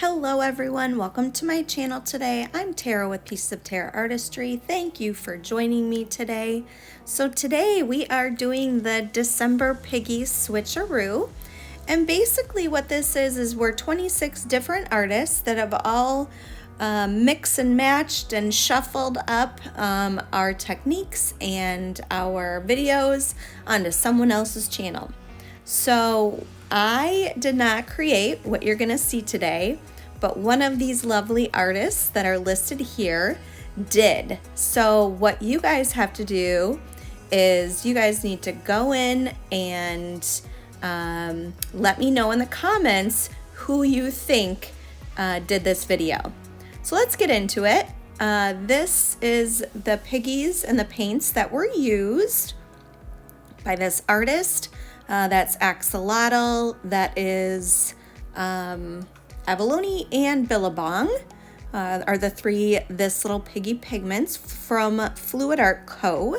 Hello everyone, welcome to my channel today. I'm Tara with Pieces of Tara Artistry. Thank you for joining me today. So today we are doing the December Piggy Switcheroo. And basically what this is we're 26 different artists that have all mixed and matched and shuffled up our techniques and our videos onto someone else's channel. So I did not create what you're gonna see today, but one of these lovely artists that are listed here did. So what you guys have to do is you guys need to go in and let me know in the comments who you think did this video. So let's get into it. This is the piggies and the paints that were used by this artist. That's Axolotl, that is Abalone and Billabong are the three This Little Piggy pigments from Fluid Art Co.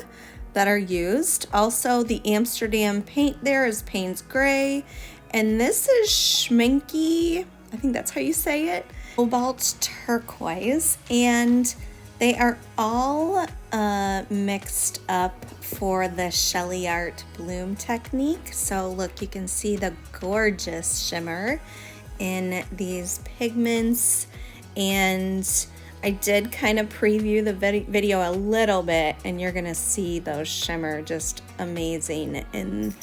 that are used. Also the Amsterdam paint there is Payne's Gray, and this is Schminky, I think that's how you say it, Cobalt Turquoise, and they are all mixed up for the shelee art bloom technique. So look, you can see the gorgeous shimmer in these pigments, and I did kind of preview the video a little bit, and you're gonna see those shimmer just amazing in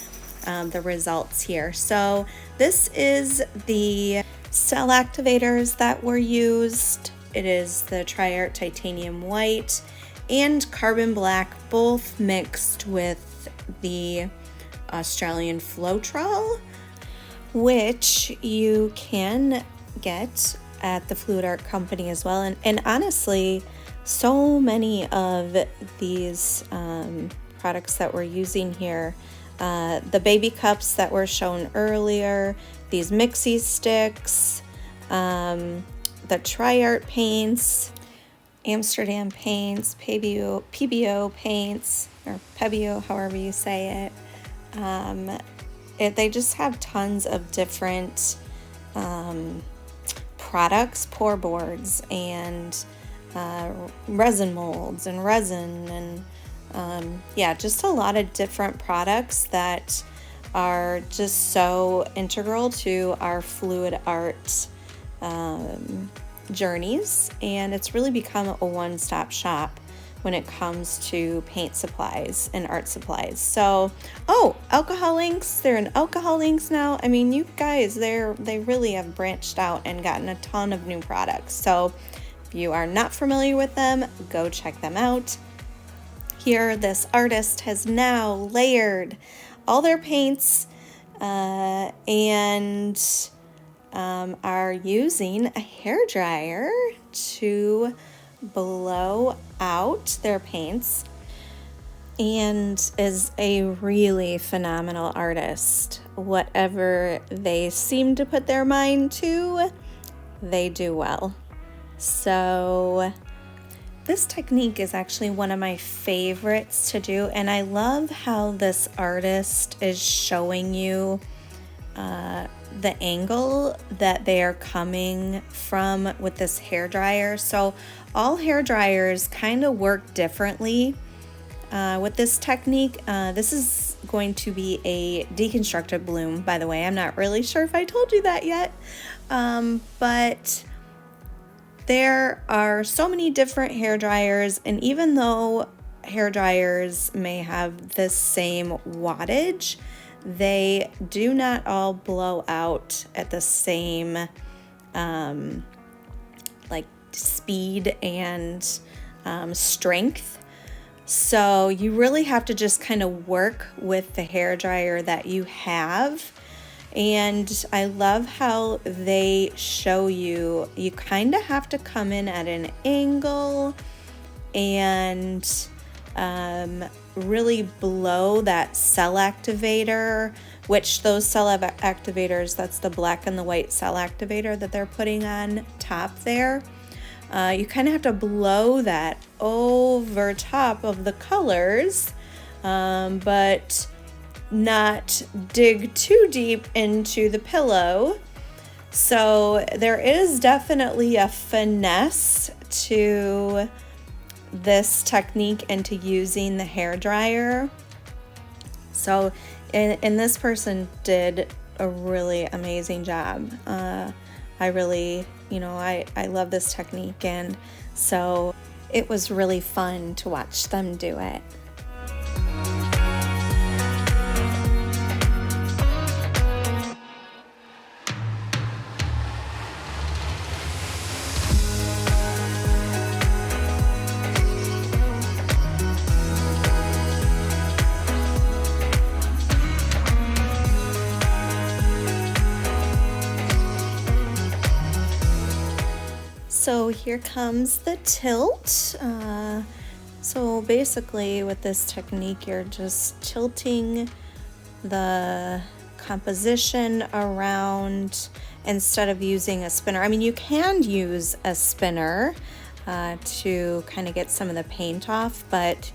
the results here. So this is the cell activators that were used. It is the Tri-Art Titanium White and Carbon Black, both mixed with the Australian Floetrol, which you can get at the Fluid Art Company as well. And honestly, so many of these products that we're using here, the baby cups that were shown earlier, these mixie sticks, the Tri-Art paints, Amsterdam paints, PBO paints, or PBO, however you say it. They just have tons of different products, pour boards, and resin molds, and resin, and yeah, just a lot of different products that are just so integral to our fluid art journeys, and it's really become a one-stop shop when it comes to paint supplies and art supplies. So, oh, alcohol inks, they're in alcohol inks now. I mean, you guys, they really have branched out and gotten a ton of new products. So if you are not familiar with them, go check them out. Here, this artist has now layered all their paints and are using a hairdryer to blow out their paints, and is a really phenomenal artist. Whatever they seem to put their mind to, they do well. So this technique is actually one of my favorites to do, and I love how this artist is showing you the angle that they are coming from with this hair dryer. So all hair dryers kind of work differently with this technique. This is going to be a deconstructed bloom, by the way. I'm not really sure if I told you that yet, but there are so many different hair dryers, and even though hair dryers may have the same wattage, they do not all blow out at the same like speed and strength. So you really have to just kind of work with the hair dryer that you have. And I love how they show you kind of have to come in at an angle and really blow that cell activator, which those cell activators, that's the black and the white cell activator that they're putting on top there. You kind of have to blow that over top of the colors, but not dig too deep into the pillow So there is definitely a finesse to this technique and to using the hair dryer. So, and this person did a really amazing job. I really, I love this technique, and so it was really fun to watch them do it. So here comes the tilt. So basically with this technique, you're just tilting the composition around instead of using a spinner. I mean, you can use a spinner to kind of get some of the paint off, but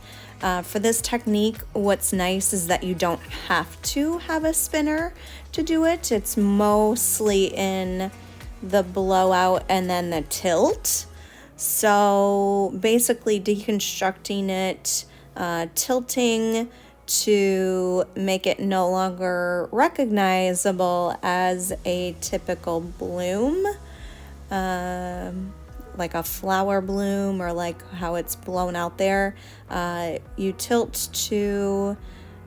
for this technique, what's nice is that you don't have to have a spinner to do it. It's mostly in the blowout and then the tilt. So basically deconstructing it, tilting to make it no longer recognizable as a typical bloom, like a flower bloom or like how it's blown out there. You tilt to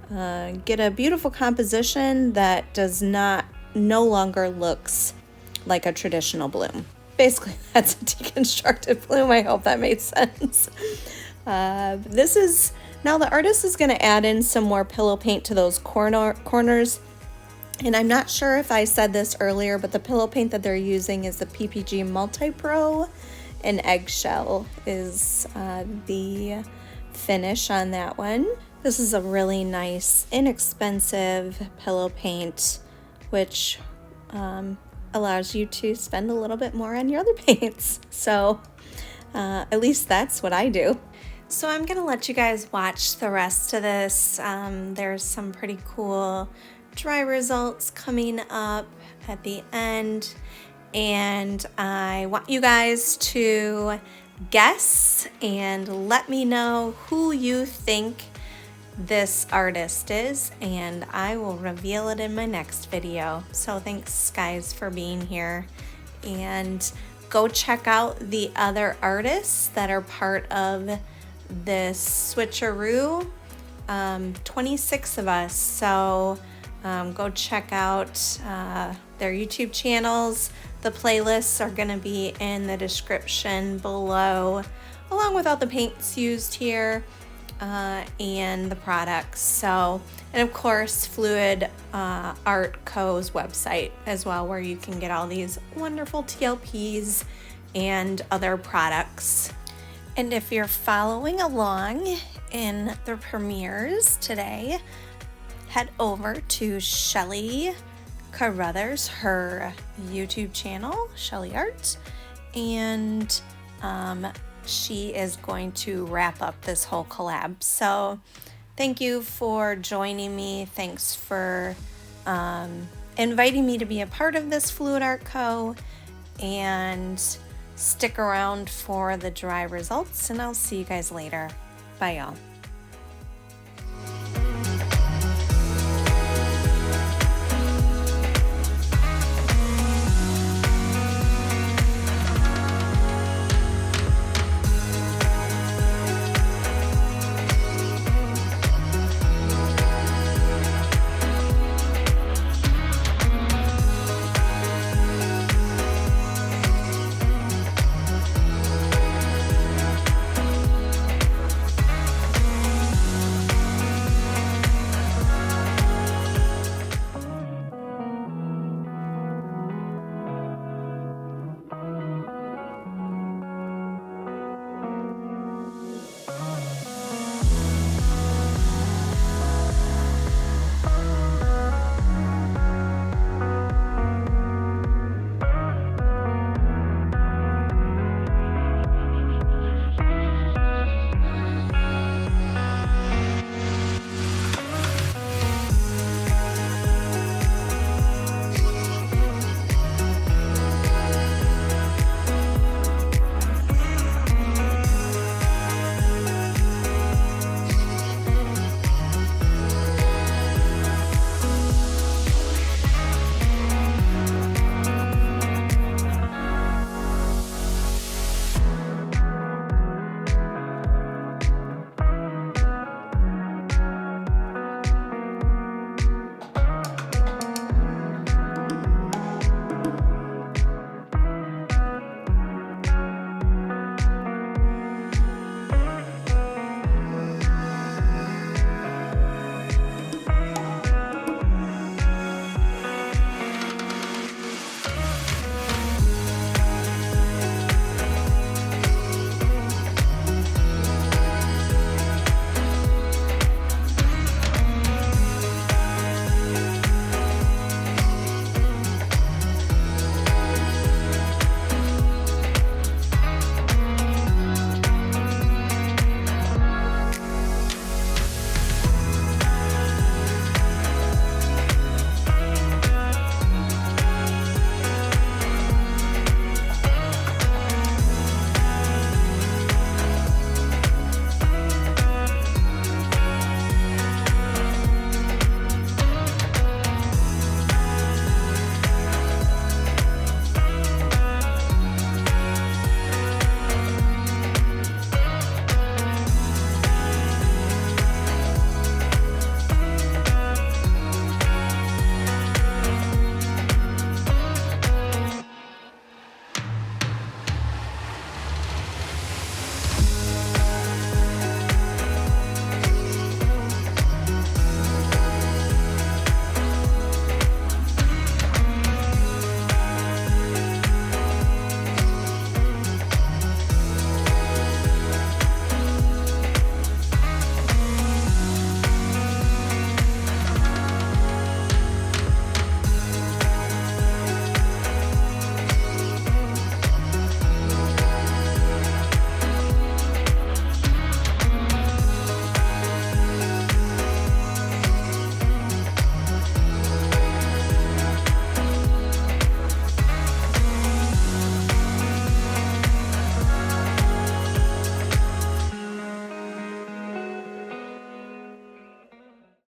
get a beautiful composition that no longer looks like a traditional bloom. Basically, that's a deconstructed bloom. I hope that made sense. Now the artist is going to add in some more pillow paint to those corners. And I'm not sure if I said this earlier, but the pillow paint that they're using is the PPG Multi-Pro, and eggshell is the finish on that one. This is a really nice, inexpensive pillow paint, which allows you to spend a little bit more on your other paints. So at least that's what I do. So I'm gonna let you guys watch the rest of this. There's some pretty cool dry results coming up at the end, and I want you guys to guess and let me know who you think this artist is, and I will reveal it in my next video. So thanks guys for being here, and go check out the other artists that are part of this switcheroo. 26 of us, so go check out their YouTube channels. The playlists are going to be in the description below, along with all the paints used here and the products. So, and of course Fluid Art Co.'s website as well, where you can get all these wonderful TLPs and other products. And if you're following along in the premieres today, head over to Shelley Carruthers, her YouTube channel, Shelley Art, and she is going to wrap up this whole collab. So thank you for joining me. Thanks for inviting me to be a part of this Fluid Art Co. And stick around for the dry results, and I'll see you guys later. Bye y'all.